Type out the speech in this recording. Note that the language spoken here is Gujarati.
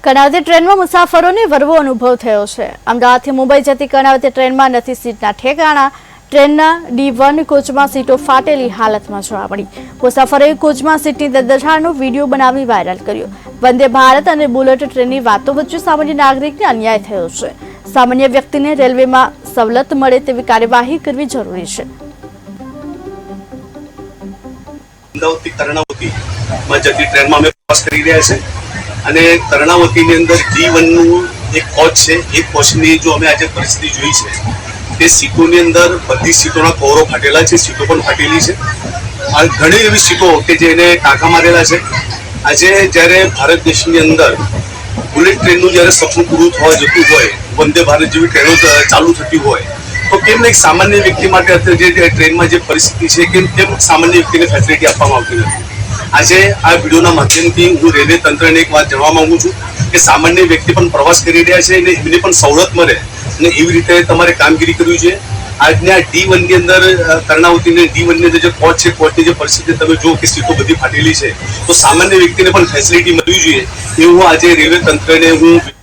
कर्णावती ट्रेन में मुसाफरों ने वरवो अनुभव थयो छे। अमदावादथी मुंबई जती कर्णावती ट्रेन में नथी सीटना ठेकाणा। ट्रेनना D1 कोच में सीटो फाटेली हालत में जोवा मळी। मुसाफरोए कोच में सीटनी दरदशानो वीडियो बनावी वायरल कर्यो। वंदे भारत और बुलेट ट्रेननी वातो वच्चे सामान्य नागरिकने अन्याय थयो छे। सामान्य व्यक्तिने रेलवे में सवलत मळे तेवी कार्यवाही करवी जरूरी छे। अमदावादथी कर्णावती में जती ट्रेन में अमे प्रवास करी रह्या छे અને કર્ણાવતીની અંદર D1 નું એક કોચ છે। એ કોચની જો અમે આજે પરિસ્થિતિ જોઈ છે તે સીટોની અંદર બધી સીટોના કવરો ફાટેલા છે, સીટો પણ ફાટેલી છે। આ ઘણી એવી સીટો કે જેને ટાંકા મારેલા છે। આજે જ્યારે ભારત દેશની અંદર બુલેટ ટ્રેનનું જ્યારે સપનું પૂરું થવા જતું હોય, વંદે ભારત જેવી ટ્રેનો ચાલુ થતી હોય, તો કેમ એક સામાન્ય વ્યક્તિ માટે અત્યારે જે ટ્રેનમાં જે પરિસ્થિતિ છે કેમ સામાન્ય વ્યક્તિને ફેસિલિટી આપવામાં આવતી નથી। આજે આ વિડીયોના માધ્યમથી હું રેલવે તંત્રને એક વાત જણાવવા માંગુ છું કે સામાન્ય વ્યક્તિ પણ પ્રવાસ કરી રહ્યા છે અને એમને પણ સવલત મળે અને એવી રીતે તમારે કામગીરી કરવી જોઈએ। આજના D1 ની અંદર કર્ણાવતીને D1 ની અંદર જે કોચ છે, કોચની જે પરિસ્થિતિ તમે જો કે સીટો બધી ફાટેલી છે, તો સામાન્ય વ્યક્તિને પણ ફેસિલિટી મળવી જોઈએ એવું આજે રેલવે તંત્રને હું